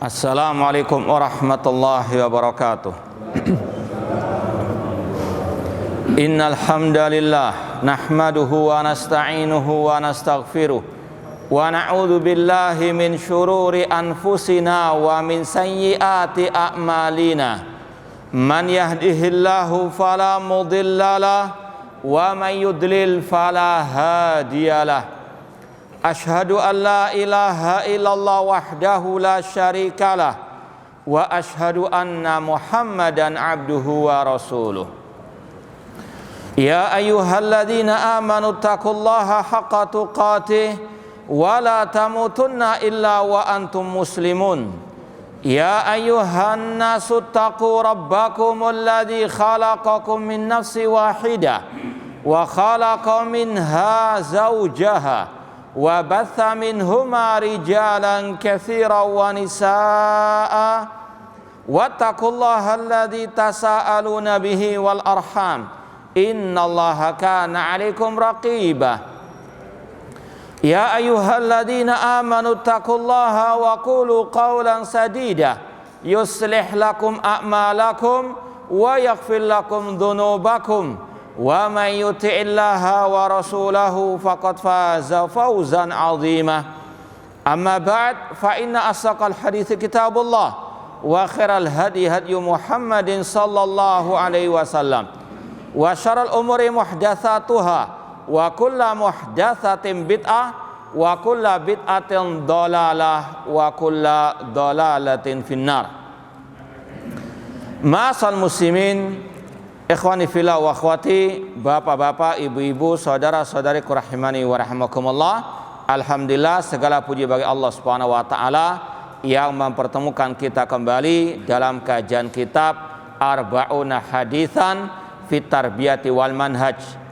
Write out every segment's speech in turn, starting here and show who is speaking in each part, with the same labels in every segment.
Speaker 1: Assalamualaikum warahmatullahi wabarakatuh. Innal hamdalillah nahmaduhu wa nasta'inuhu wa nastaghfiruh wa na'udzu billahi min syururi anfusina wa min sayyiati a'malina. Man yahdihillahu fala mudhillalah wa man yudlil fala hadiyalah. Ashhadu an la ilaha illallah wahdahu la syarikalah wa ashhadu anna Muhammadan abduhu wa rasuluh. Ya ayyuhalladzina amanu taqullaha haqqa tuqatih wa la tamutunna illa wa antum muslimun. Ya ayyuhan nasu taqu rabbakumul ladzi khalaqakum min nafsin wahidah wa khalaqa minha zawjaha wa batha minhuma rijalan katsiran wa nisaa wattaqullaha alladzi tasaaluna bihi wal arham innallaha kana 'alaikum raqiba. Ya ayyuhalladzina amanu taqullaha wa qulu qawlan sadida yuslih lakum a'malakum wa yaghfir lakum dhunubakum wa man yuti'illaha wa rasulahu faqad faza fawzan 'azima. Amma ba'd, fa inna asdaqal hadithi kitabullah wa khairal hadi hadyu Muhammadin sallallahu alaihi wasallam wa syarrul umuri muhdatsatuha wa kullu muhdatsatin bid'ah wa kullu bid'atin dhalalah wa kullu dhalalatin finnar. Ma'asal muslimin, ikhwani fillah wa akhwati, bapak-bapak, ibu-ibu, saudara-saudari rahimani wa rahimakumullah. Alhamdulillah, segala puji bagi Allah Subhanahu wa taala yang mempertemukan kita kembali dalam kajian kitab Arba'una Haditsan fit Tarbiyati wal Manhaj.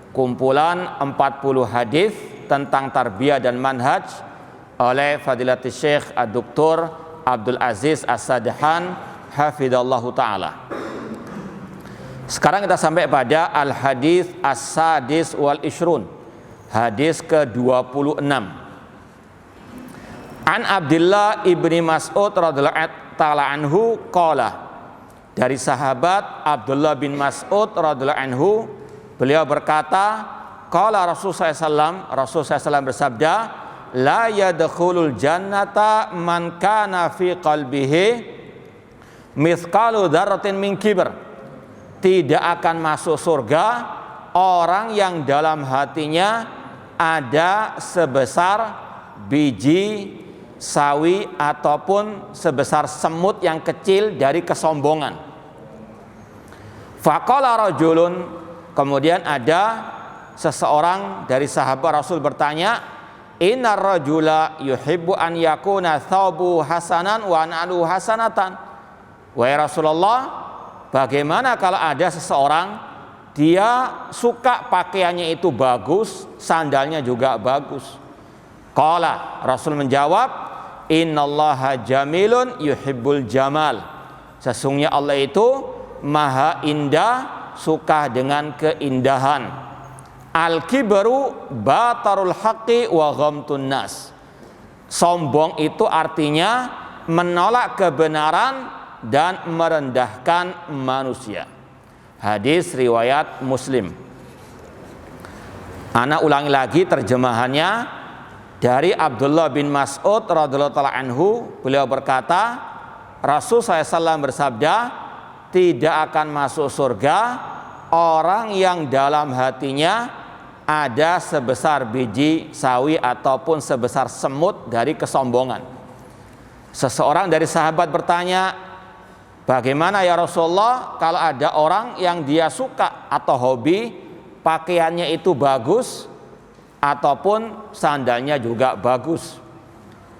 Speaker 1: Kumpulan 40 hadis tentang tarbiyah dan manhaj oleh Fadilatul Syekh Ad-Doktor Abdul Aziz As-Sadhan hafidhallahu taala. Sekarang kita sampai pada Al-Hadis As-Sadis wal Ishrun, hadis ke-26. An Abdullah ibni Mas'ud radhiyallahu ta'ala anhu qala, dari sahabat Abdullah bin Mas'ud radhiyallahu anhu, beliau berkata, qala Rasulullah SAW bersabda, la yadkhulul jannata man kana fi qalbihi mithqalu dzarratin min kibr. Tidak akan masuk surga orang yang dalam hatinya ada sebesar biji sawi ataupun sebesar semut yang kecil dari kesombongan. Faqala rajulun, kemudian ada seseorang dari sahabat Rasul bertanya, innar rajula yuhibbu an yakuna thawbu hasanan wa nalu hasanatan. Wahai Rasulullah, bagaimana kalau ada seseorang dia suka pakaiannya itu bagus, sandalnya juga bagus? Qala, Rasul menjawab, innallaha jamilun yuhibbul jamal. Sesungguhnya Allah itu maha indah, suka dengan keindahan. Al-kibru batarul haqqi wa ghamtun nas. Sombong itu artinya menolak kebenaran dan merendahkan manusia. Hadis riwayat Muslim. Ana ulangi lagi terjemahannya dari Abdullah bin Mas'ud radhiyallahu ta'ala anhu. Beliau berkata, Rasul SAW bersabda, tidak akan masuk surga orang yang dalam hatinya ada sebesar biji sawi ataupun sebesar semut dari kesombongan. Seseorang dari sahabat bertanya, bagaimana ya Rasulullah kalau ada orang yang dia suka atau hobi pakaiannya itu bagus ataupun sandalnya juga bagus?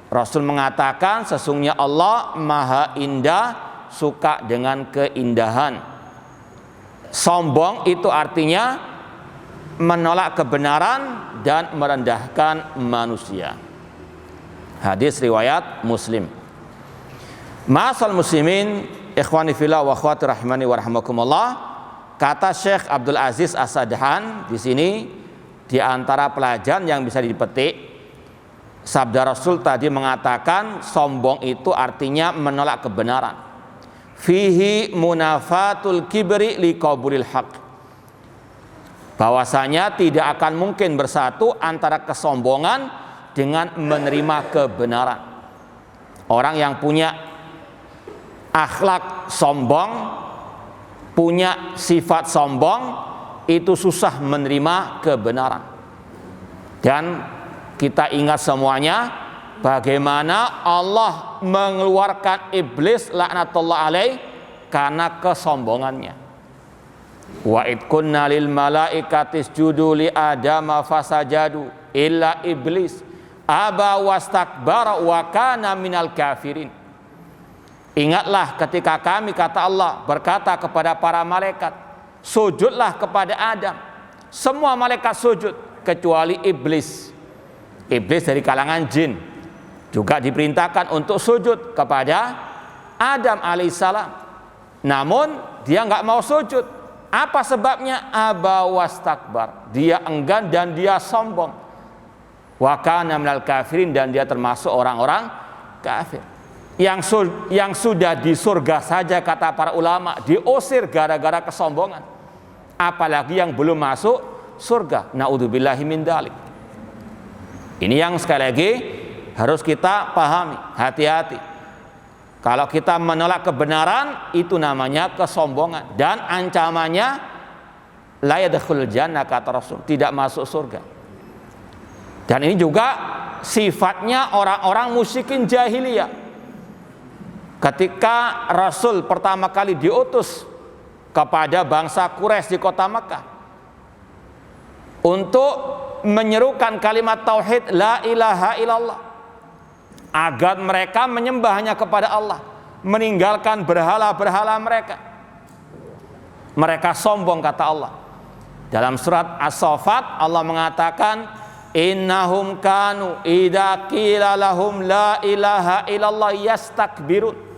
Speaker 1: Rasul mengatakan, sesungguhnya Allah maha indah, suka dengan keindahan. Sombong itu artinya menolak kebenaran dan merendahkan manusia. Hadis riwayat Muslim. Ma'asal muslimin, ikhwani fillah wa akhwati rahimani wa rahimakumullah, kata Syekh Abdul Aziz As-Sadhan di sini, di antara pelajaran yang bisa dipetik sabda Rasul tadi mengatakan sombong itu artinya menolak kebenaran. Fihi munafatul kibri liqabulil haq. Bahwasanya tidak akan mungkin bersatu antara kesombongan dengan menerima kebenaran. Orang yang punya akhlak sombong, punya sifat sombong, itu susah menerima kebenaran. Dan kita ingat semuanya bagaimana Allah mengeluarkan iblis laknatullah alaih karena kesombongannya. Wa id kunna lil malaikati isjudu li adama fasajadu illa iblis aba wastakbara wa kana minal kafirin. Ingatlah ketika kami, kata Allah, berkata kepada para malaikat, sujudlah kepada Adam. Semua malaikat sujud kecuali iblis. Iblis dari kalangan jin juga diperintahkan untuk sujud kepada Adam alaihissalam. Namun dia nggak mau sujud. Apa sebabnya? Aba wastakbar. Dia enggan dan dia sombong. Wa kana minal kafirin, dan dia termasuk orang-orang kafir. Yang sudah di surga saja, kata para ulama, diusir gara-gara kesombongan. Apalagi yang belum masuk surga. Naudzubillahi min dzalik. Ini yang sekali lagi harus kita pahami, hati-hati. Kalau kita menolak kebenaran, itu namanya kesombongan, dan ancamannya la yadkhulul jannah, kata Rasul, tidak masuk surga. Dan ini juga sifatnya orang-orang musyrikin jahiliyah. Ketika Rasul pertama kali diutus kepada bangsa Quraisy di kota Makkah untuk menyerukan kalimat tauhid la ilaha illallah, agar mereka menyembah hanya kepada Allah, meninggalkan berhala-berhala mereka. Mereka sombong, kata Allah. Dalam surat As-Saffat Allah mengatakan, innahum kanu idza qila lahum la ilaha illallah yastakbirun.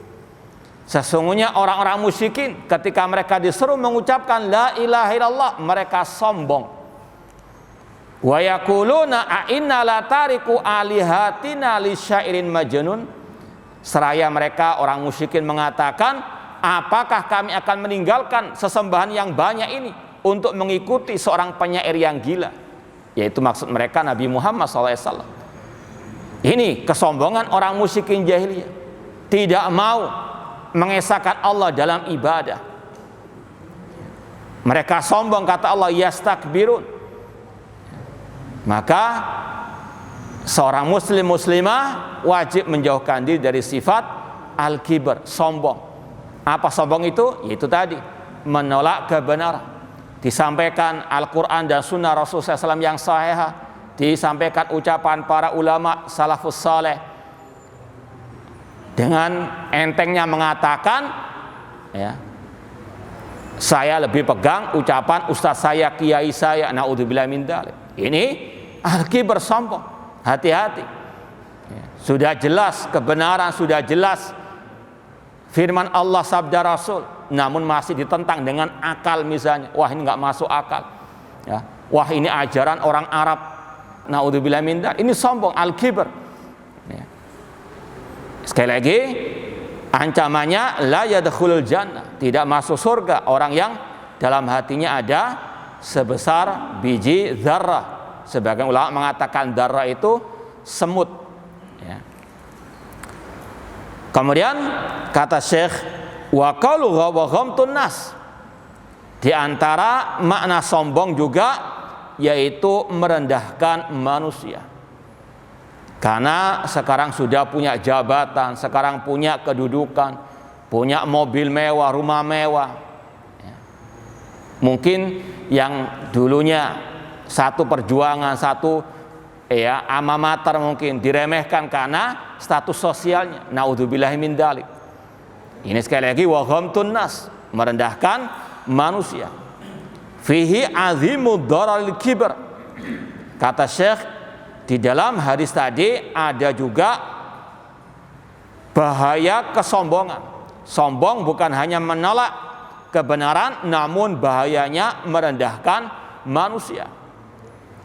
Speaker 1: Sesungguhnya orang-orang musyrikin ketika mereka disuruh mengucapkan la ilaha illallah, mereka sombong. Wa yaquluna a inna la tariku alihatina li syairin majnun. Seraya mereka orang musyrikin mengatakan, apakah kami akan meninggalkan sesembahan yang banyak ini untuk mengikuti seorang penyair yang gila? Yaitu maksud mereka Nabi Muhammad SAW. Ini kesombongan orang musyrikin jahiliyah, tidak mau mengesahkan Allah dalam ibadah. Mereka sombong, kata Allah, yastakbirun. Maka seorang muslim muslimah wajib menjauhkan diri dari sifat al-kibr, sombong. Apa sombong itu? Yaitu tadi, menolak kebenaran. Disampaikan Al-Quran dan Sunnah Rasulullah SAW yang sahih, disampaikan ucapan para ulama salafus saleh, dengan entengnya mengatakan, ya, saya lebih pegang ucapan ustaz saya, kiai saya, naudzubillah min dzalik. Ini al-kibr, sombong. Hati-hati. Sudah jelas kebenaran, sudah jelas firman Allah, sabda Rasul, namun masih ditentang dengan akal misalnya. Wah, ini nggak masuk akal. Ya. Wah, ini ajaran orang Arab. Naudzubillah min dzalik. Ini sombong, al-kibr. Ya. Sekali lagi, ancamannya la yadkhulul jannah, tidak masuk surga orang yang dalam hatinya ada sebesar biji zarrah. Sebagian ulama mengatakan zarrah itu semut, ya. Kemudian kata Syekh, wa qalu wa ghamtun nas, di antara makna sombong juga yaitu merendahkan manusia. Karena sekarang sudah punya jabatan, sekarang punya kedudukan, punya mobil mewah, rumah mewah. Mungkin yang dulunya satu perjuangan, satu alma mater mungkin diremehkan karena status sosialnya. Naudzubillahi min dzalik. Ini sekali lagi wa ghamtun nas, merendahkan manusia. Fihi azimud dararil kibr. Kata Syekh, di dalam hadis tadi ada juga bahaya kesombongan. Sombong bukan hanya menolak kebenaran, namun bahayanya merendahkan manusia.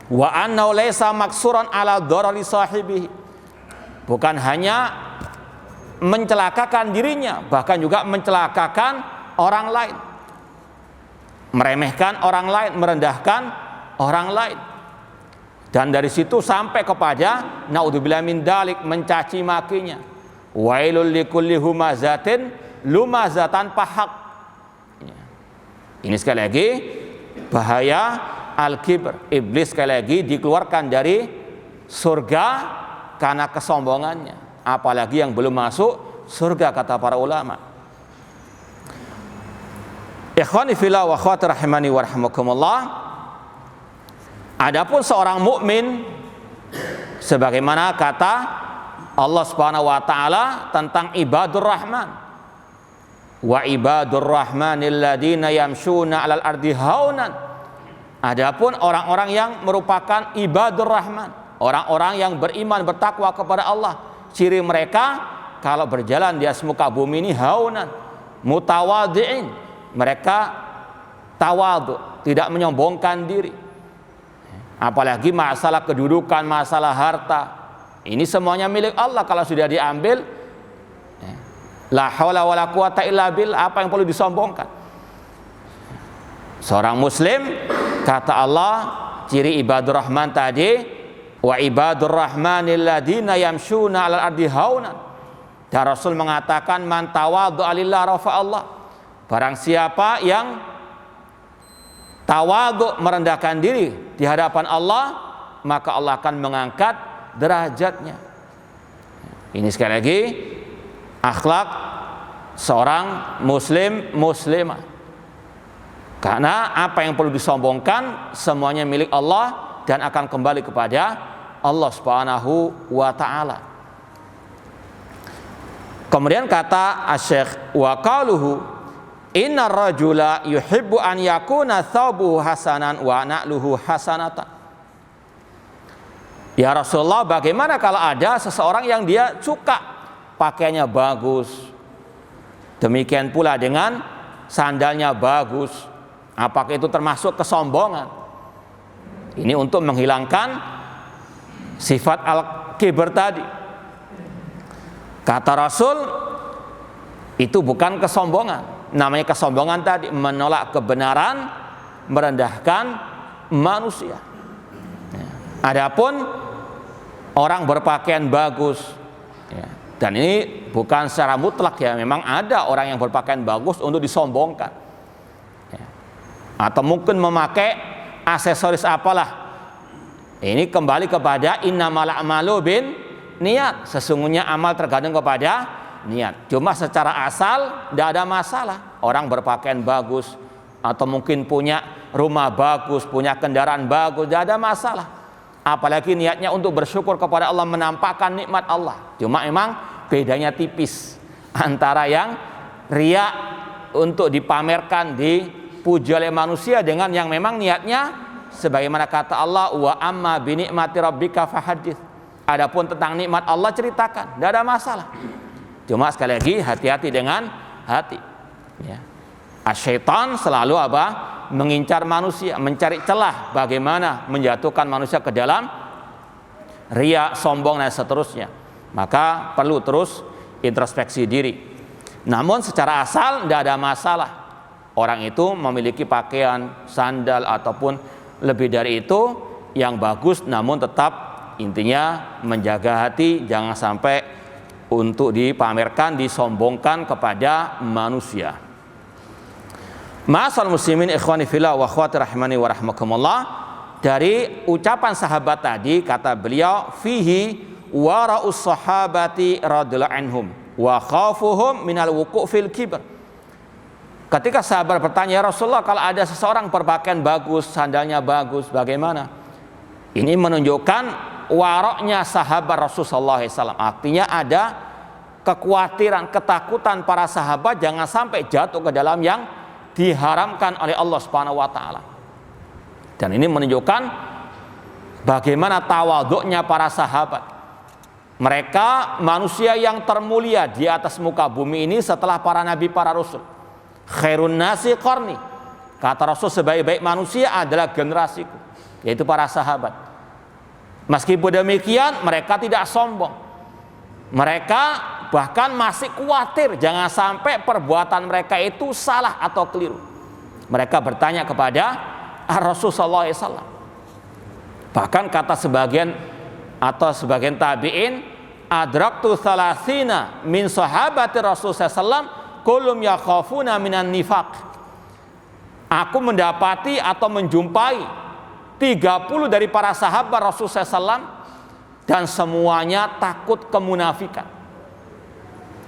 Speaker 1: Wa annahu laisa maksuran ala dharari sahibihi. bukan hanya mencelakakan dirinya, bahkan juga mencelakakan orang lain, meremehkan orang lain, merendahkan orang lain. Dan dari situ sampai kepada naudzubillah min dalik, mencaci makinya. Wailul likulli humazatin lumazatan pahak. Ini sekali lagi bahaya al-kibr. Iblis sekali lagi dikeluarkan dari surga karena kesombongannya, apalagi yang belum masuk surga, kata para ulama. Ikhwani fillah wa akhwati rahimani wa rahimakumullah, adapun seorang mukmin sebagaimana kata Allah Subhanahu wa taala tentang ibadur rahman, wa ibadur rahmanil ladzina yamshuna 'alal ardi haunan. Adapun orang-orang yang merupakan ibadur rahman, orang-orang yang beriman bertakwa kepada Allah, ciri mereka kalau berjalan di atas muka bumi ini haunan, mutawadhi'in, mereka tawadhu, tidak menyombongkan diri. Apalagi masalah kedudukan, masalah harta, ini semuanya milik Allah. Kalau sudah diambil, la haula wala quwata illa billah, apa yang perlu disombongkan? Seorang muslim, kata Allah, ciri ibadur rahman tadi, wa ibadur rahmanil ladzina yamshuna 'alal ardi haunan. Dan Rasul mengatakan, man tawaddu'a lillah rafa'allah. Barang siapa yang tawadhu, merendahkan diri di hadapan Allah, maka Allah akan mengangkat derajatnya. Ini sekali lagi akhlak seorang muslim muslimah. Karena apa yang perlu disombongkan semuanya milik Allah dan akan kembali kepada Allah Subhanahu wa taala. Kemudian kata Asy-Syaikh wa qaluhu innar rajula yuhibbu an yakuna thawbuhu hasanan wa na'luhu hasanatan. Ya Rasulullah, bagaimana kalau ada seseorang yang dia suka pakaiannya bagus, demikian pula dengan sandalnya bagus, apakah itu termasuk kesombongan? Ini untuk menghilangkan sifat al-kibr tadi. Kata Rasul, itu bukan kesombongan. Namanya kesombongan tadi menolak kebenaran, merendahkan manusia. Adapun orang berpakaian bagus, dan ini bukan secara mutlak ya, memang ada orang yang berpakaian bagus untuk disombongkan, atau mungkin memakai aksesoris apalah. Ini kembali kepada innamal a'malu bin niat. Sesungguhnya amal tergantung kepada niat. Cuma secara asal tidak ada masalah. Orang berpakaian bagus atau mungkin punya rumah bagus, punya kendaraan bagus, tidak ada masalah. Apalagi niatnya untuk bersyukur kepada Allah, menampakkan nikmat Allah. Cuma memang bedanya tipis antara yang riya untuk dipamerkan, dipuji oleh manusia, dengan yang memang niatnya sebagaimana kata Allah, wa amma bi ni'mati rabbika fahadits. Adapun tentang nikmat Allah ceritakan, tidak ada masalah. Cuma sekali lagi hati-hati dengan hati. Ya. Asyaitan selalu apa? Mengincar manusia, mencari celah bagaimana menjatuhkan manusia ke dalam riya, sombong dan seterusnya. Maka perlu terus introspeksi diri. Namun secara asal tidak ada masalah. Orang itu memiliki pakaian, sandal ataupun lebih dari itu yang bagus, namun tetap intinya menjaga hati, jangan sampai untuk dipamerkan, disombongkan kepada manusia. Ma'asal muslimin ikhwani fillah wa akhwati rahimani wa rahmakumullah, dari ucapan sahabat tadi kata beliau, fihi wara'us sahabati radhiyallahu anhum wa khafuhum minal wuqu' fil kibr. Ketika sahabat bertanya, ya Rasulullah, kalau ada seseorang berpakaian bagus, sandalnya bagus, bagaimana? Ini menunjukkan waroknya sahabat Rasulullah SAW. Artinya ada kekhawatiran, ketakutan para sahabat jangan sampai jatuh ke dalam yang diharamkan oleh Allah Subhanahu wa taala. Dan ini menunjukkan bagaimana tawadhu'nya para sahabat. Mereka manusia yang termulia di atas muka bumi ini setelah para nabi, para rasul. Khairun nasi qarni. Kata Rasul, sebaik-baik manusia adalah generasiku, yaitu para sahabat. Meskipun demikian mereka tidak sombong. Mereka bahkan masih khawatir jangan sampai perbuatan mereka itu salah atau keliru. Mereka bertanya kepada Rasulullah SAW. Bahkan kata sebagian tabi'in, adraktu salasina min sahabati Rasulullah SAW kulum yakhafuna minan nifaq. Aku mendapati atau menjumpai 30 dari para sahabat Rasulullah SAW dan semuanya takut kemunafikan.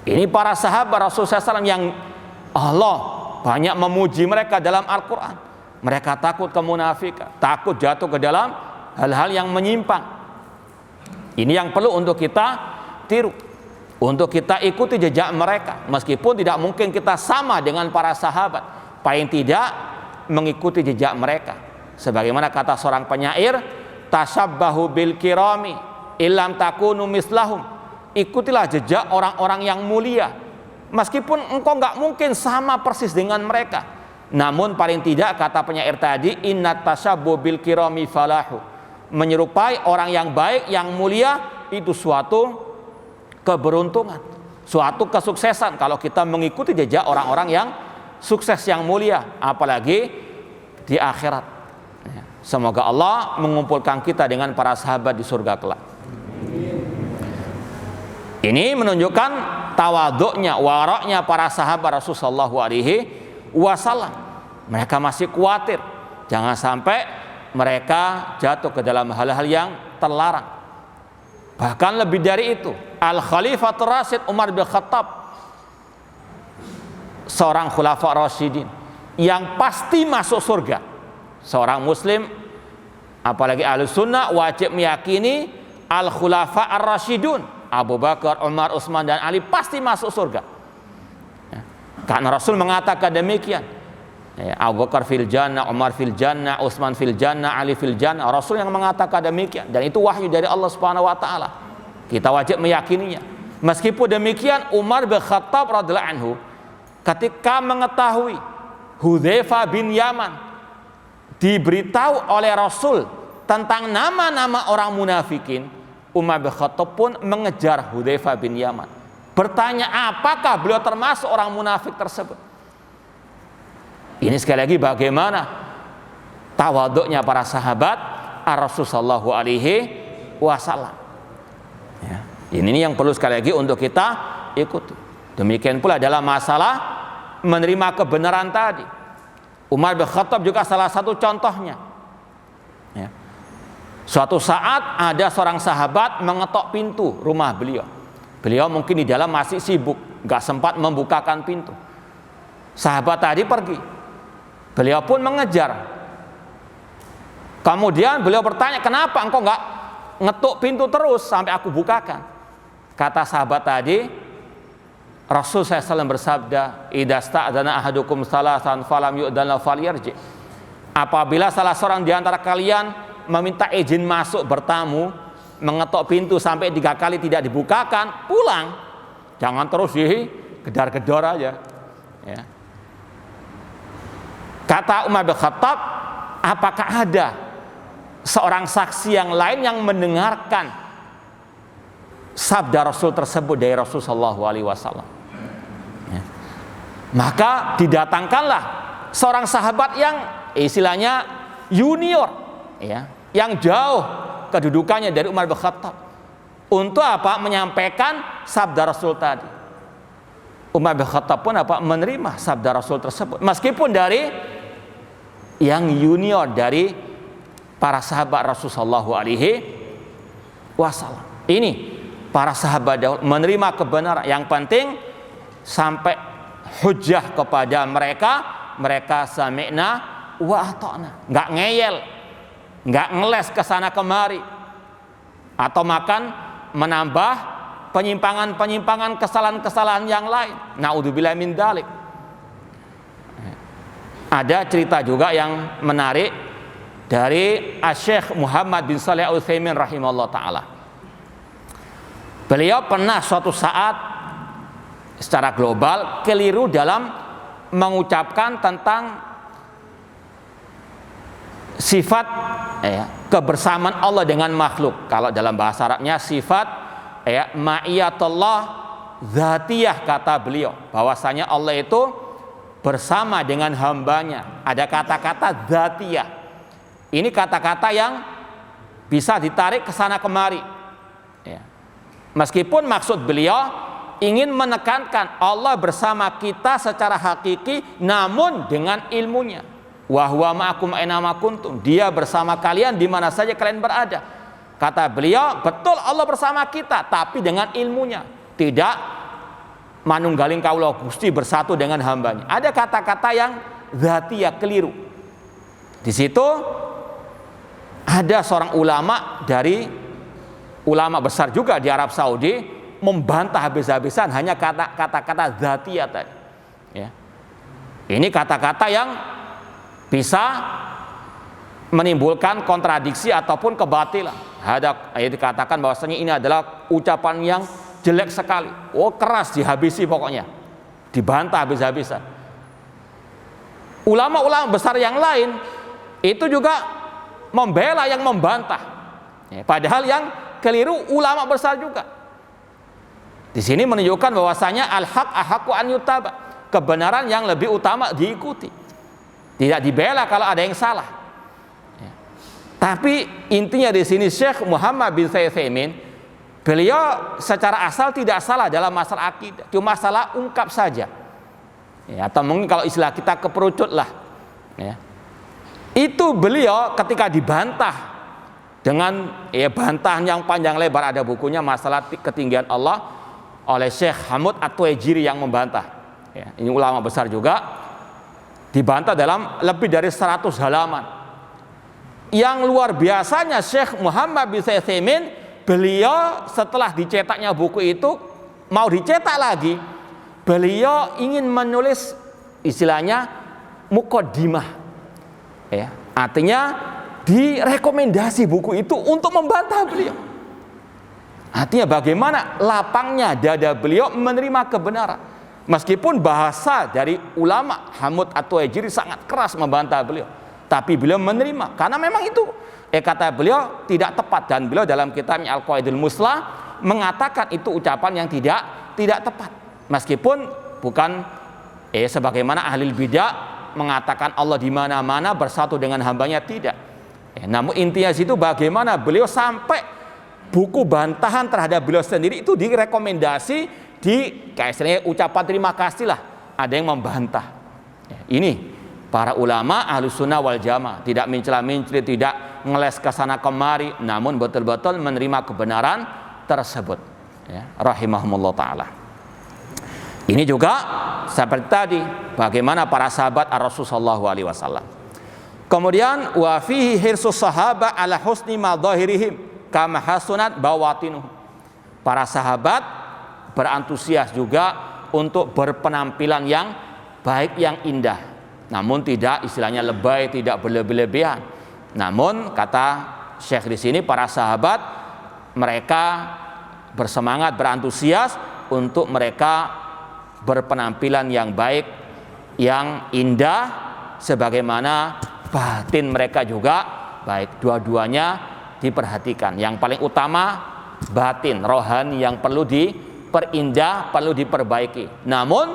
Speaker 1: Ini para sahabat Rasulullah SAW yang Allah banyak memuji mereka dalam Al-Quran. Mereka takut kemunafikan, takut jatuh ke dalam hal-hal yang menyimpang. Ini yang perlu untuk kita tiru, untuk kita ikuti jejak mereka. Meskipun tidak mungkin kita sama dengan para sahabat, paling tidak mengikuti jejak mereka. Sebagaimana kata seorang penyair, tashabbahu bil kirami illam takunu mislahum. Ikutilah jejak orang-orang yang mulia, meskipun engkau nggak mungkin sama persis dengan mereka. Namun paling tidak, kata penyair tadi, innat tashabbu bil kirami falahu. Menyerupai orang yang baik, yang mulia, itu suatu keberuntungan, suatu kesuksesan kalau kita mengikuti jejak orang-orang yang sukses, yang mulia, apalagi di akhirat. Semoga Allah mengumpulkan kita dengan para sahabat di surga kelak. Ini menunjukkan tawaduknya, waraknya para sahabat Rasulullah SAW. Mereka masih khawatir jangan sampai mereka jatuh ke dalam hal-hal yang terlarang. Bahkan lebih dari itu, Al-Khalifatul Rasyid Umar bin Khattab, seorang khulafa rasyidin yang pasti masuk surga. Seorang muslim, apalagi ahli sunnah, wajib meyakini al-khulafa ar-rasyidun, Abu Bakar, Umar, Utsman dan Ali pasti masuk surga. Karena Rasul mengatakan demikian. Abu Bakar fil jannah, Umar fil jannah, Utsman fil jannah, Ali fil jannah. Rasul yang mengatakan demikian, dan itu wahyu dari Allah Subhanahu wa taala. Kita wajib meyakininya. Meskipun demikian, Umar bin Khattab radhiyallahu anhu ketika mengetahui Hudzaifah bin Yaman diberitahu oleh Rasul tentang nama-nama orang munafikin, Umar bin Khattab pun mengejar Hudzaifah bin Yaman, bertanya apakah beliau termasuk orang munafik tersebut. Ini sekali lagi bagaimana tawaduknya para sahabat Rasulullah SAW. Ya, ini yang perlu sekali lagi untuk kita ikuti. Demikian pula dalam masalah menerima kebenaran tadi, Umar bin Khattab juga salah satu contohnya. Ya. Suatu saat ada seorang sahabat mengetok pintu rumah beliau. Beliau mungkin di dalam masih sibuk, nggak sempat membukakan pintu. Sahabat tadi pergi, beliau pun mengejar. Kemudian beliau bertanya, kenapa engkau nggak ngetuk pintu terus sampai aku bukakan? Kata sahabat tadi, Rasul SAW bersabda, idza sta'dzana ahadukum salasan falam yu'dzan falyarji. Apabila salah seorang di antara kalian meminta izin masuk bertamu, mengetok pintu sampai 3 kali tidak dibukakan, pulang. Jangan terus gedar-gedor aja. Ya. Kata Umar bin Khattab, apakah ada seorang saksi yang lain yang mendengarkan sabda Rasul tersebut dari Rasul sallallahu alaihi wasallam? Ya. Maka didatangkanlah seorang sahabat yang istilahnya junior, ya, yang jauh kedudukannya dari Umar bin Khattab, untuk apa? Menyampaikan sabda Rasul tadi. Umar bin Khattab pun apa? Menerima sabda Rasul tersebut, meskipun dari yang junior dari para sahabat Rasul sallallahu alaihi wasallam. Ini para sahabat dahulu menerima kebenaran. Yang penting sampai hujjah kepada mereka sami'na wa ata'na, nggak ngeyel, nggak ngeles ke sana kemari, atau menambah penyimpangan-penyimpangan, kesalahan-kesalahan yang lain. Naudzubillah min dzalik. Ada cerita juga yang menarik dari Syekh Muhammad bin Shalih Al-Utsaimin rahimahullah taala. Beliau pernah suatu saat secara global keliru dalam mengucapkan tentang sifat kebersamaan Allah dengan makhluk. Kalau dalam bahasa Arabnya sifat ma'iyatullah dzatiyah, kata beliau bahwasanya Allah itu bersama dengan hambanya. Ada kata-kata dzatiyah. Ini kata-kata yang bisa ditarik ke sana kemari. Ya. Meskipun maksud beliau ingin menekankan Allah bersama kita secara hakiki, namun dengan ilmunya. Wa huwa ma'akum aina ma kuntum. Dia bersama kalian di mana saja kalian berada. Kata beliau, betul Allah bersama kita, tapi dengan ilmunya. Tidak manunggaling kaula Gusti bersatu dengan hambanya. Ada kata-kata yang dzatiyah, keliru. Di situ ada seorang ulama dari ulama besar juga di Arab Saudi membantah habis-habisan hanya kata-kata dzatiyah tadi. Ya. Ini kata-kata yang bisa menimbulkan kontradiksi ataupun kebatilan. Ada dikatakan bahwasanya ini adalah ucapan yang jelek sekali. Oh, keras, dihabisi pokoknya. Dibantah habis-habisan. Ulama-ulama besar yang lain itu juga membela yang membantah. Ya, padahal yang keliru ulama besar juga. Di sini menunjukkan bahwasanya al-haq ahaqqu an yutaba. Kebenaran yang lebih utama diikuti. Tidak dibela kalau ada yang salah. Ya. Tapi intinya di sini Syekh Muhammad bin Utsaimin, beliau secara asal tidak salah dalam masalah akidah, cuma salah ungkap saja. Ya, atau mungkin kalau istilah kita keperucut lah. Ya. Itu beliau ketika dibantah dengan bantahan yang panjang lebar, ada bukunya masalah ketinggian Allah oleh Syekh Hamud At-Tuwaijiri yang membantah. Ya, ini ulama besar juga. Dibantah dalam lebih dari 100 halaman. Yang luar biasanya Syekh Muhammad bin Utsaimin, beliau setelah dicetaknya buku itu, mau dicetak lagi, beliau ingin menulis istilahnya muqaddimah. Ya, artinya direkomendasi buku itu untuk membantah beliau. Artinya bagaimana lapangnya dada beliau menerima kebenaran. Meskipun bahasa dari ulama Hamud At-Tuwaijiri sangat keras membantah beliau, tapi beliau menerima karena memang itu kata beliau tidak tepat, dan beliau dalam kitabnya Al-Qaidul Muslah mengatakan itu ucapan yang tidak tepat. Meskipun bukan sebagaimana ahli bidah mengatakan Allah di mana-mana bersatu dengan hambanya, tidak. Namun intinya situ bagaimana beliau sampai buku bantahan terhadap beliau sendiri itu direkomendasi, kayak ucapan terima kasih lah, ada yang membantah. Ini para ulama Ahlus Sunnah wal Jamaah, tidak mencela-mencela, tidak ngeles ke sana kemari, namun betul-betul menerima kebenaran tersebut. Ya, rahimahumullah taala. Ini juga seperti tadi, bagaimana para sahabat Rasulullah SAW. Kemudian wa fihi hirsus sahaba ala husni ma dhahirihim kama hasunat bawatinuh. Para sahabat berantusias juga untuk berpenampilan yang baik, yang indah, namun tidak istilahnya lebay, tidak berlebih-lebihan. Namun kata Syekh di sini, para sahabat mereka bersemangat, berantusias untuk mereka berpenampilan yang baik, yang indah, sebagaimana batin mereka juga baik. Dua-duanya diperhatikan. Yang paling utama batin, rohani yang perlu diperindah, perlu diperbaiki. Namun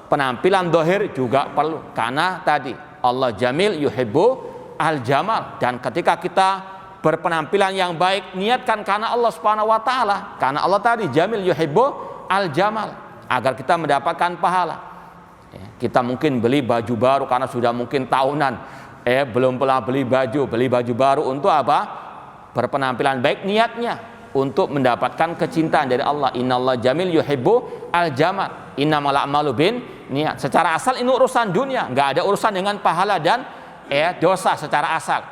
Speaker 1: penampilan dohir juga perlu, karena tadi Allah jamil yuhibbu al-jamal, dan ketika kita berpenampilan yang baik, niatkan karena Allah Subhanahu wa taala, karena Allah tadi jamil yuhibbu al-jamal, agar kita mendapatkan pahala. Kita mungkin beli baju baru karena sudah mungkin tahunan belum pernah beli baju baru untuk apa? Berpenampilan baik, niatnya untuk mendapatkan kecintaan dari Allah. Innallaha jamil yuhibbu al-jamal, innamal a'malu bin niat. Secara asal ini urusan dunia, nggak ada urusan dengan pahala dan dosa secara asal.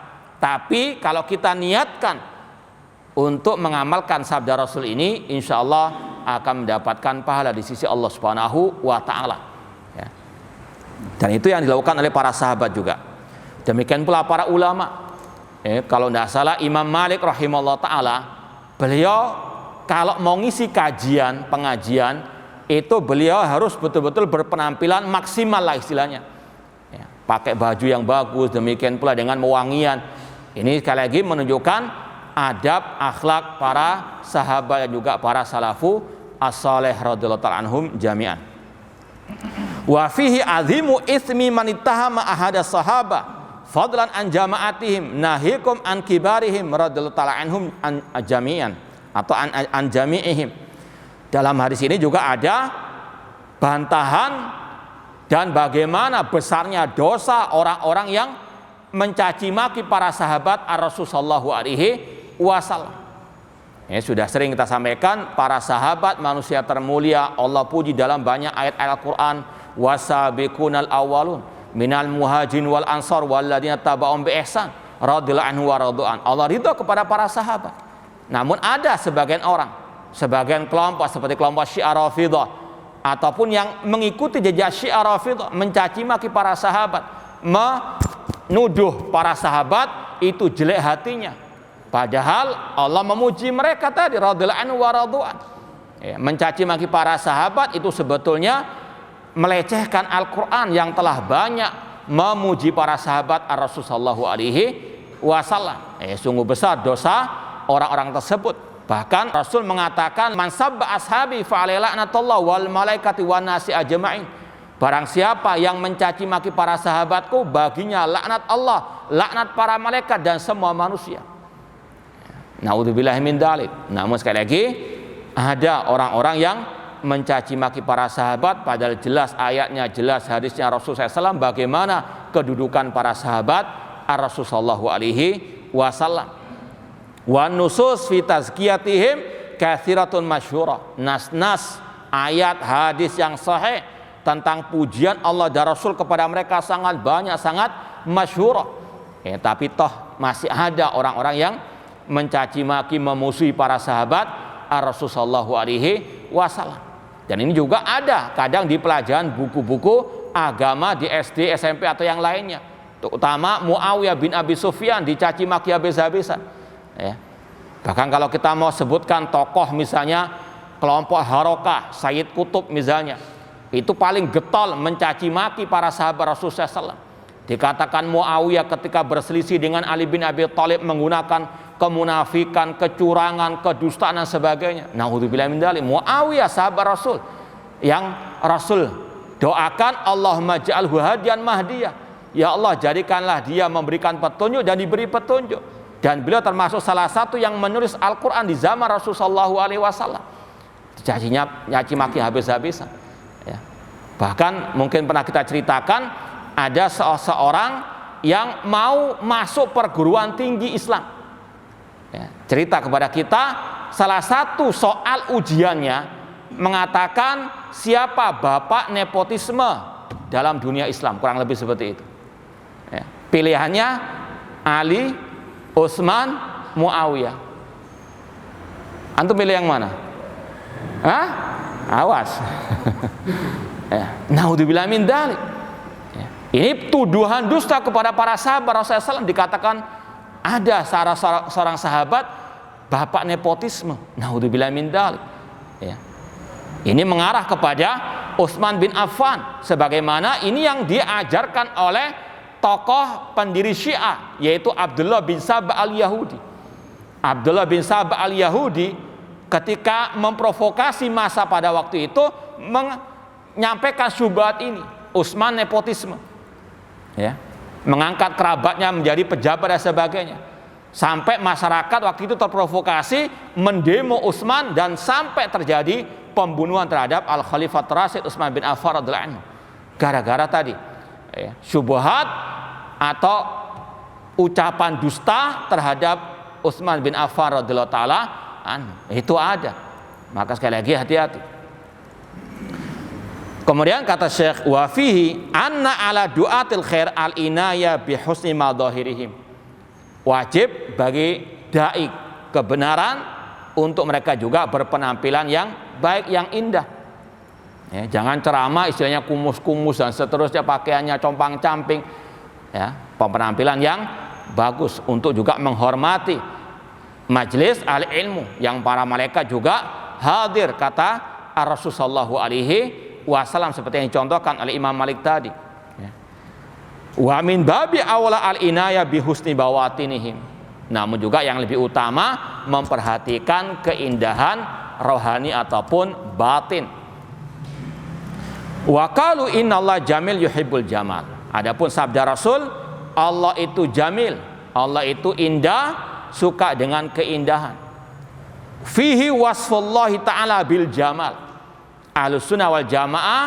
Speaker 1: Tapi kalau kita niatkan untuk mengamalkan sabda Rasul ini, insya Allah akan mendapatkan pahala di sisi Allah Subhanahu wa taala. Ya. Dan itu yang dilakukan oleh para sahabat juga. Demikian pula para ulama. Kalau tidak salah Imam Malik rahimahullah taala, beliau kalau mau ngisi kajian, pengajian, itu beliau harus betul-betul berpenampilan maksimal lah istilahnya. Ya, pakai baju yang bagus, demikian pula dengan mewangian. Ini sekali lagi menunjukkan adab akhlak para sahabat dan juga para salafu as-saleh radhiyallahu ta'ala anhum jami'an. Wa fihi azimu ismi man ittahama ahada sahaba fadlan an jama'atihim nahikum an kibarihim radhiyallahu ta'ala anhum an jami'an atau an jami'ihim. Dalam hadis ini juga ada bantahan dan bagaimana besarnya dosa orang-orang yang mencaci maki para sahabat Rasul sallallahu alaihi wasallam. Ya, sudah sering kita sampaikan, para sahabat manusia termulia Allah puji dalam banyak ayat Al-Qur'an, wasabiqunal awwalun minal muhajirin wal ansar walladzina taba'um bi ihsan radhiyallahu anhu wa radu'an. Allah ridha kepada para sahabat. Namun ada sebagian orang, sebagian kelompok seperti kelompok Syiah Rafidhah ataupun yang mengikuti jejak Syiah Rafidhah mencaci maki para sahabat, menuduh para sahabat itu jelek hatinya. Padahal Allah memuji mereka tadi radhiyallahu anhu wa radu'an. Ya, mencaci maki para sahabat itu sebetulnya melecehkan Al-Quran yang telah banyak memuji para sahabat Rasul sallallahu alaihi wasallam. Sungguh besar dosa orang-orang tersebut. Bahkan Rasul mengatakan, man sabba ashabi fa alaihi la'natullah wal malaikati wan nasi ajma'in. Barang siapa yang mencaci maki para sahabatku, baginya laknat Allah, laknat para malaikat dan semua manusia. Naudzubillahi min dzalik. Namun sekali lagi ada orang-orang yang mencaci maki para sahabat, padahal jelas ayatnya, jelas hadisnya Rasul SAW bagaimana kedudukan para sahabat Rasul sallallahu alaihi wasallam. Wa nusus fi tazkiyatihim katsiratun masyhurah. Nas-nas ayat hadis yang sahih tentang pujian Allah dan Rasul kepada mereka sangat banyak, sangat masyhurah. Tapi toh masih ada orang-orang yang mencaci maki, memusuhi para sahabat Rasul sallallahu alaihi wasallam. Dan ini juga ada kadang di pelajaran buku-buku agama di SD, SMP atau yang lainnya. Terutama Muawiyah bin Abi Sufyan dicaci maki habis-habisan. Ya. Bahkan kalau kita mau sebutkan tokoh misalnya kelompok Harokah, Sayyid Qutb misalnya, itu paling getol mencaci maki para sahabat Rasulullah SAW. Dikatakan Muawiyah ketika berselisih dengan Ali bin Abi Thalib menggunakan kemunafikan, kecurangan, kedustaan dan sebagainya. Naudzubillah min dzalik. Muawiyah sahabat Rasul yang Rasul doakan Allahumma ja'alhu hadiyan mahdiyah. Ya Allah, jadikanlah dia memberikan petunjuk dan diberi petunjuk. Dan beliau termasuk salah satu yang menulis Al-Quran di zaman Rasul sallallahu alaihi wasallam. Nyaci maki habis-habisan. Ya. Bahkan mungkin pernah kita ceritakan ada seseorang yang mau masuk perguruan tinggi Islam. Ya, cerita kepada kita salah satu soal ujiannya mengatakan siapa bapak nepotisme dalam dunia Islam, kurang lebih seperti itu. Ya, pilihannya Ali, Utsman, Muawiyah. Antum pilih yang mana? Hah? Awas. Ya, naudzubillah min dzalik. Ya, ini tuduhan dusta kepada para sahabat Rasulullah SAW. Dikatakan ada seorang sahabat bapak nepotisme. Naudzubillah min dzalik. Ya. Ini mengarah kepada Utsman bin Affan, sebagaimana ini yang diajarkan oleh tokoh pendiri Syiah, yaitu Abdullah bin Saba al-Yahudi. Abdullah bin Saba al-Yahudi ketika memprovokasi masa pada waktu itu menyampaikan syubhat ini, Utsman nepotisme. Ya. Mengangkat kerabatnya menjadi pejabat dan sebagainya, sampai masyarakat waktu itu terprovokasi mendemo Utsman dan sampai terjadi pembunuhan terhadap Al-Khalifah Rasyid Utsman bin Affan radhiyallahu anhu gara-gara tadi ya, syubhat atau ucapan dusta terhadap Utsman bin Affan radhiyallahu taala anhu. Itu ada, maka sekali lagi hati-hati. Kemudian kata Syekh, wa fihi anna ala du'atil khair al inaya bi husni madhahirihim. Wajib bagi dai kebenaran untuk mereka juga berpenampilan yang baik, yang indah. Ya, jangan ceramah istilahnya kumus-kumus dan seterusnya, pakaiannya compang-camping. Ya, penampilan yang bagus untuk juga menghormati majelis al ilmu yang para malaikat juga hadir, kata Rasul sallallahu alaihi wasallam seperti yang dicontohkan oleh Imam Malik tadi. Ya. Wa min babi awla al inaya bi husni bawatinihim. namun juga yang lebih utama memperhatikan keindahan rohani ataupun batin. Wa qalu innallaha jamil yuhibbul jamal. Adapun sabda Rasul, Allah itu jamil, Allah itu indah, suka dengan keindahan. Fihi wasfullahi ta'ala bil jamal. Ahlussunnah wal jamaah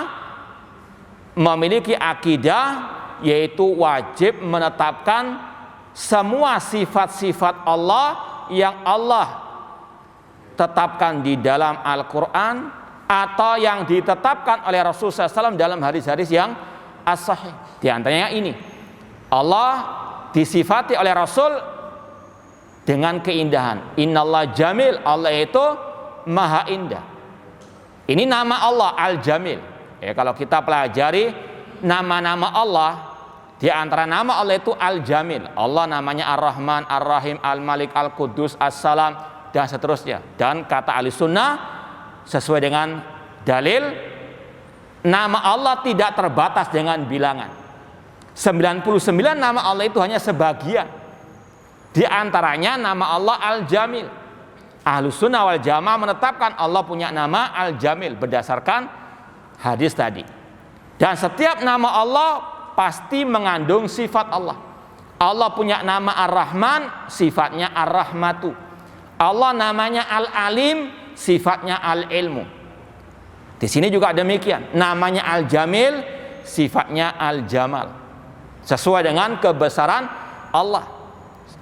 Speaker 1: memiliki akidah yaitu wajib menetapkan semua sifat-sifat Allah yang Allah tetapkan di dalam Al-Quran atau yang ditetapkan oleh Rasulullah SAW dalam hadis-hadis yang as-sahih. Di antaranya ini, Allah disifati oleh Rasul dengan keindahan. Innallaha jamil, Allah itu maha indah. Ini nama Allah Al-Jamil. Ya, kalau kita pelajari nama-nama Allah, di antara nama Allah itu Al-Jamil. Allah namanya Ar-Rahman, Ar-Rahim, Al-Malik, Al-Qudus, As-Salam, dan seterusnya. Dan kata ahli sunnah sesuai dengan dalil, nama Allah tidak terbatas dengan bilangan. 99 nama Allah itu hanya sebagian. Di antaranya nama Allah Al-Jamil. Ahlussunnah wal jamaah menetapkan Allah punya nama Al-Jamil berdasarkan hadis tadi. Dan setiap nama Allah pasti mengandung sifat Allah. Allah punya nama Ar-Rahman, sifatnya Ar-Rahmatu. Allah namanya Al-Alim, sifatnya Al-Ilmu. Di sini juga demikian. Namanya Al-Jamil, sifatnya Al-Jamal. Sesuai dengan kebesaran Allah.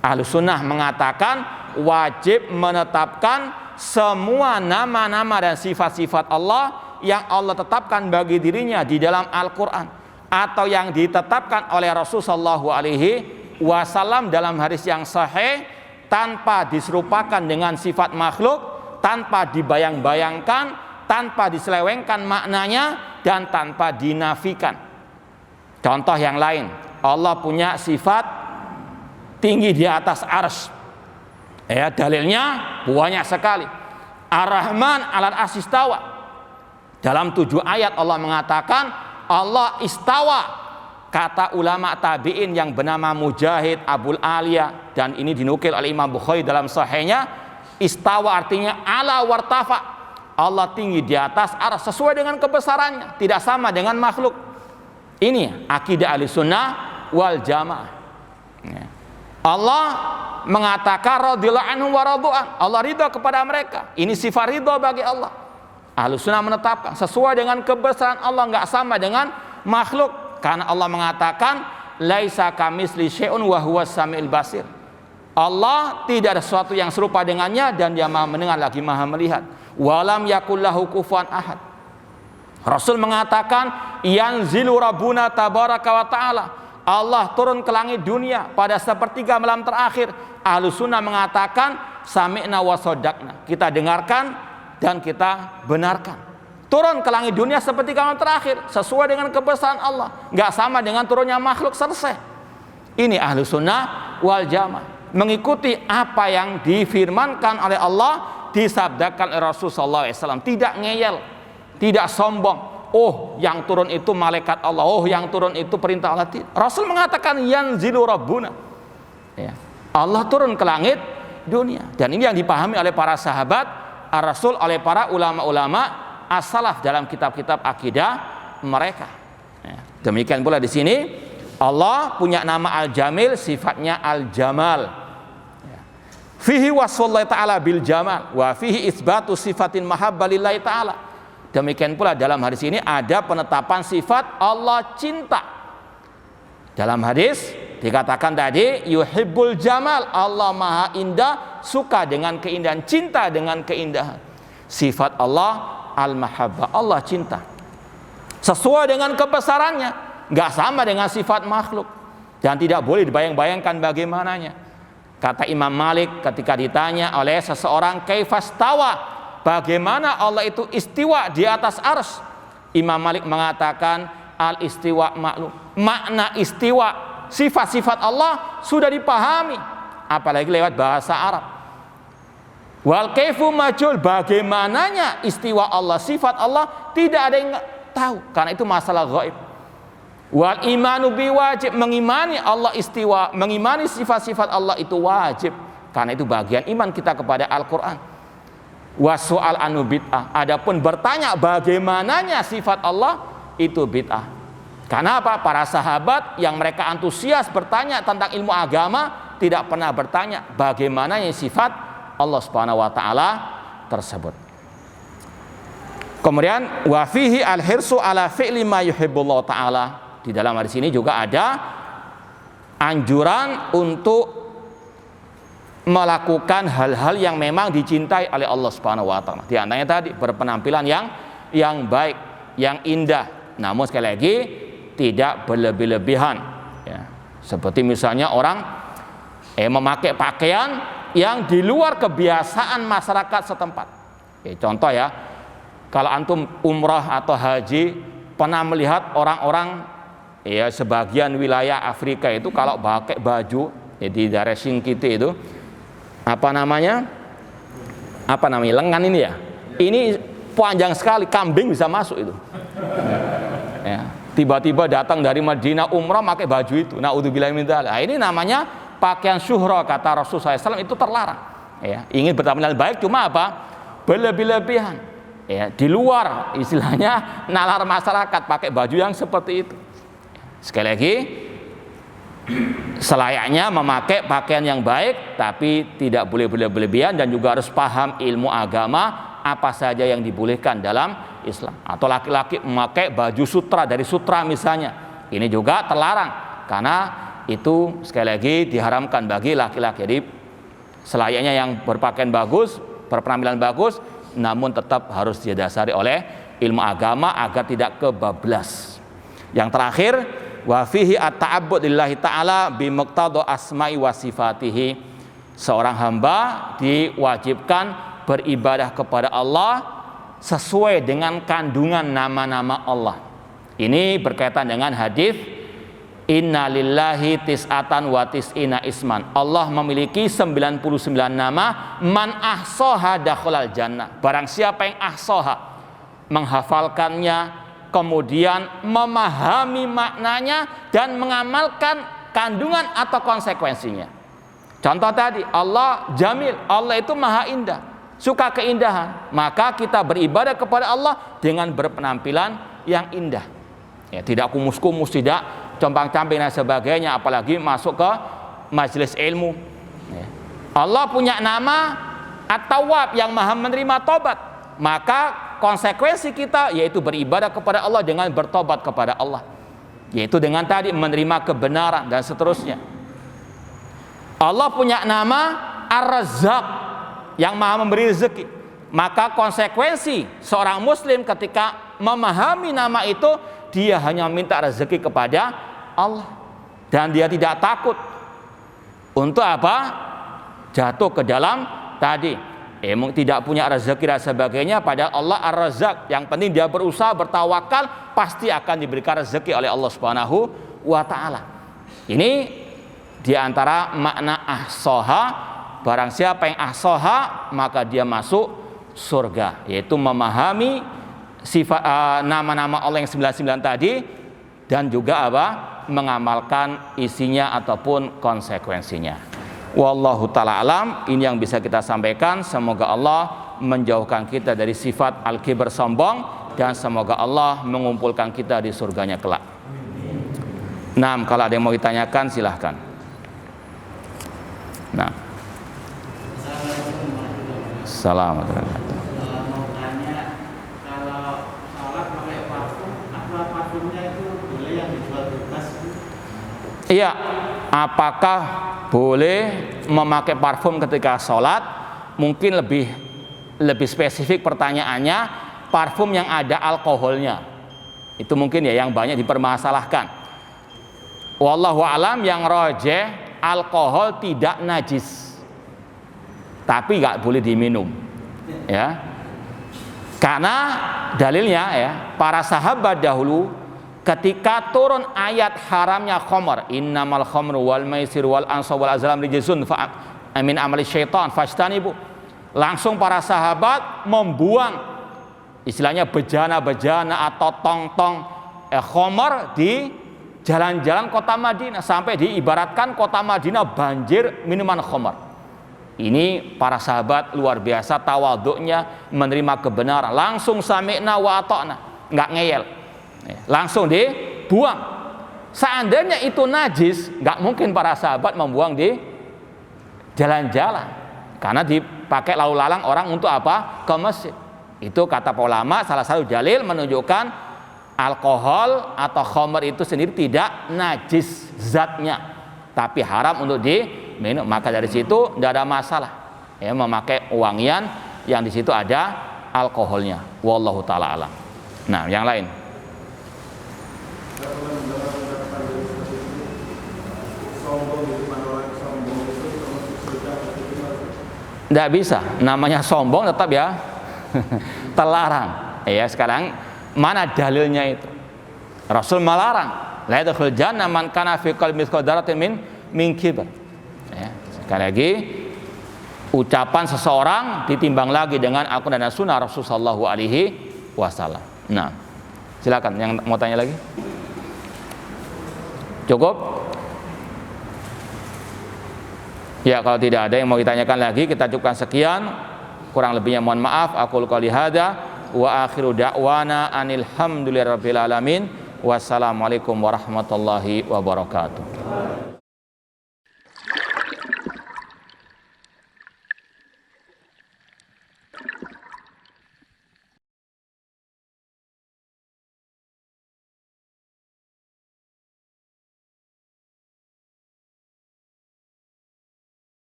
Speaker 1: Ahlussunnah mengatakan wajib menetapkan semua nama-nama dan sifat-sifat Allah yang Allah tetapkan bagi dirinya di dalam Al-Quran atau yang ditetapkan oleh Rasulullah SAW dalam hadis yang sahih, tanpa diserupakan dengan sifat makhluk, tanpa dibayang-bayangkan, tanpa diselewengkan maknanya, dan tanpa dinafikan. Contoh yang lain, Allah punya sifat tinggi di atas arsy. Ya, dalilnya banyak sekali. Ar-Rahman 'alal arsy istawa. Dalam 7 ayat Allah mengatakan Allah istawa. Kata ulama tabi'in yang bernama Mujahid, Abul Aliyah, dan ini dinukil oleh Imam Bukhari dalam sahihnya, istawa artinya ala wartafa. Allah tinggi di atas arsy sesuai dengan kebesarannya, tidak sama dengan makhluk. Ini akidah Ahlussunnah wal Jamaah. Ya. Allah mengatakan radhiyallahu anhu wa radu'an. Allah ridha kepada mereka. Ini sifat ridha bagi Allah. Ahlussunnah menetapkan sesuai dengan kebesaran Allah, enggak sama dengan makhluk. Karena Allah mengatakan laisa kamitsli syai'un wa huwas samiul basir. Allah tidak ada sesuatu yang serupa dengannya dan Dia Maha mendengar lagi Maha melihat. Walam yakul lahu kufuwan ahad. Rasul mengatakan yanzilu rabbuna tabaraka wa ta'ala. Allah turun ke langit dunia pada sepertiga malam terakhir. Ahlussunnah mengatakan sami'na wa shadaqna. Kita dengarkan dan kita benarkan. Turun ke langit dunia sepertiga malam terakhir sesuai dengan kebesaran Allah. Enggak sama dengan turunnya makhluk, selesai. Ini Ahlussunnah wal Jamaah. Mengikuti apa yang difirmankan oleh Allah, disabdakan oleh Rasulullah SAW. Tidak ngeyel, tidak sombong. Oh, yang turun itu malaikat Allah. Oh, yang turun itu perintah Allah. Rasul mengatakan yanzilu rabbuna. Ya. Allah turun ke langit dunia. Dan ini yang dipahami oleh para sahabat Ar-Rasul, oleh para ulama-ulama as-salaf dalam kitab-kitab akidah mereka. Ya. Demikian pula di sini Allah punya nama Al-Jamil, sifatnya Al-Jamal. Ya. Fihi wasfullahi ta'ala bil jamal wa fihi isbatu sifatin mahabbah lillahi ta'ala. Demikian pula dalam hadis ini ada penetapan sifat Allah cinta. Dalam hadis dikatakan tadi yuhibbul jamal, Allah maha indah, suka dengan keindahan, cinta dengan keindahan. Sifat Allah al-mahabbah, Allah cinta. Sesuai dengan kebesarannya, enggak sama dengan sifat makhluk dan tidak boleh dibayang-bayangkan bagaimananya. Kata Imam Malik ketika ditanya oleh seseorang kaifastawa, bagaimana Allah itu istiwa di atas arsy? Imam Malik mengatakan al-istiwa maklum. Makna istiwa, sifat-sifat Allah sudah dipahami, apalagi lewat bahasa Arab. Wal kaifu majhul, bagaimananya istiwa Allah, sifat Allah tidak ada yang tahu, karena itu masalah gaib. Wal imanu bi wajib, mengimani Allah istiwa, mengimani sifat-sifat Allah itu wajib, karena itu bagian iman kita kepada Al-Qur'an. Wasu'al anu bid'ah, adapun bertanya bagaimananya sifat Allah itu bid'ah. Karena apa? Para sahabat yang mereka antusias bertanya tentang ilmu agama tidak pernah bertanya bagaimananya sifat Allah Subhanahu wa taala tersebut. Kemudian wa fihi al-hirsu ala fi'li ma yuhibbullah taala. Di dalam hadis ini juga ada anjuran untuk melakukan hal-hal yang memang dicintai oleh Allah Subhanahu wa taala. Di antaranya tadi berpenampilan yang baik, yang indah. Namun sekali lagi tidak berlebih-lebihan ya. Seperti misalnya orang memakai pakaian yang di luar kebiasaan masyarakat setempat. Contoh ya, kalau antum umrah atau haji pernah melihat orang-orang ya sebagian wilayah Afrika itu kalau pakai baju ya, di daerah Singkiti itu apa namanya lengan ini ya, ini panjang sekali, kambing bisa masuk itu ya. Tiba-tiba datang dari Madinah umrah pakai baju itu, naudzubillahi min dzalik. Ini namanya pakaian syuhra, kata Rasulullah SAW, itu terlarang ya. Ingin bertampilan baik cuma apa? Berlebih-lebihan ya, di luar istilahnya nalar masyarakat pakai baju yang seperti itu. Sekali lagi, selayaknya memakai pakaian yang baik, tapi tidak boleh berlebihan, dan juga harus paham ilmu agama apa saja yang dibolehkan dalam Islam. Atau laki-laki memakai baju sutra dari sutra misalnya, ini juga terlarang karena itu sekali lagi diharamkan bagi laki-laki. Jadi selayaknya yang berpakaian bagus, berpenampilan bagus, namun tetap harus didasari oleh ilmu agama agar tidak kebablas. Yang terakhir, wa fihi at-ta'abbud lillahi ta'ala bi muqtada asma'i wa sifatihi. Seorang hamba diwajibkan beribadah kepada Allah sesuai dengan kandungan nama-nama Allah. Ini berkaitan dengan hadis inna lillahi tis'atan wa tis'ina isman. Allah memiliki 99 nama, man ahsaha dakhalal jannah. Barang siapa yang ahsaha, menghafalkannya, kemudian memahami maknanya dan mengamalkan kandungan atau konsekuensinya. Contoh tadi, Allah jamil, Allah itu maha indah, suka keindahan, maka kita beribadah kepada Allah dengan berpenampilan yang indah ya, tidak kumus-kumus, tidak compang-camping dan sebagainya, apalagi masuk ke majelis ilmu ya. Allah punya nama At-Tawwab, yang maha menerima tobat, maka konsekuensi kita yaitu beribadah kepada Allah dengan bertobat kepada Allah, yaitu dengan tadi menerima kebenaran dan seterusnya. Allah punya nama Ar-Razzaq, yang maha memberi rezeki, maka konsekuensi seorang muslim ketika memahami nama itu, dia hanya minta rezeki kepada Allah dan dia tidak takut untuk apa? Jatuh ke dalam tadi tidak punya rezeki dan sebagainya, padahal Allah Ar-Razzaq. Yang penting dia berusaha, bertawakal, pasti akan diberikan rezeki oleh Allah Subhanahu wa taala. Ini diantara makna ahsaha, barang siapa yang ahsaha maka dia masuk surga, yaitu memahami sifat nama-nama Allah yang 99 tadi, dan juga apa? Mengamalkan isinya ataupun konsekuensinya. Wallahu ta'ala alam. Ini yang bisa kita sampaikan. Semoga Allah menjauhkan kita dari sifat al-kibr, sombong, dan semoga Allah mengumpulkan kita di surganya kelak. Nah, kalau ada yang mau ditanyakan silahkan. Nah, Assalamualaikum warahmatullahi wabarakatuh.
Speaker 2: Mau tanya, kalau sholat pakai parfum, apa parfumnya itu boleh yang dijual bebas?
Speaker 1: Iya, apakah boleh memakai parfum ketika sholat? Mungkin lebih spesifik pertanyaannya, parfum yang ada alkoholnya. Itu mungkin ya yang banyak dipermasalahkan. Wallahu alam, yang rajih alkohol tidak najis, tapi nggak boleh diminum ya. Karena dalilnya ya, para sahabat dahulu ketika turun ayat haramnya khamr, innamal khamru wal maisir wal ansab wal azlam rijsun fa min amali syaitan fastanibu, langsung para sahabat membuang istilahnya bejana-bejana atau tong-tong khamr di jalan-jalan kota Madinah sampai diibaratkan kota Madinah banjir minuman khamar. Ini para sahabat luar biasa tawaduknya menerima kebenaran, langsung sami'na wa ata'na, nggak ngeyel, langsung dibuang. Seandainya itu najis, nggak mungkin para sahabat membuang di jalan-jalan, karena dipakai lalu lalang orang untuk apa? Ke masjid. Itu kata para ulama salah satu dalil menunjukkan alkohol atau khamar itu sendiri tidak najis zatnya, tapi haram untuk diminum. Maka dari situ tidak ada masalah ya memakai wangian yang di situ ada alkoholnya. Wallahu taala alam. Nah, yang lain. Tidak bisa, namanya sombong tetap ya terlarang. Ya sekarang mana dalilnya itu? Rasul melarang. La yadkhul jannah man kana fi qalbi mithqal dzarratin min kibr. Ya, sekali lagi ucapan seseorang ditimbang lagi dengan Al-Qur'an dan Sunnah Rasul sallallahu alaihi wasallam. Nah, silakan yang mau tanya lagi. Cukup? Ya, kalau tidak ada yang mau ditanyakan lagi, kita cukupkan sekian. Kurang lebihnya mohon maaf. Aqul qouli hadza wa akhiru da'wana anil hamdulillahirabbil alamin. Wassalamualaikum warahmatullahi wabarakatuh.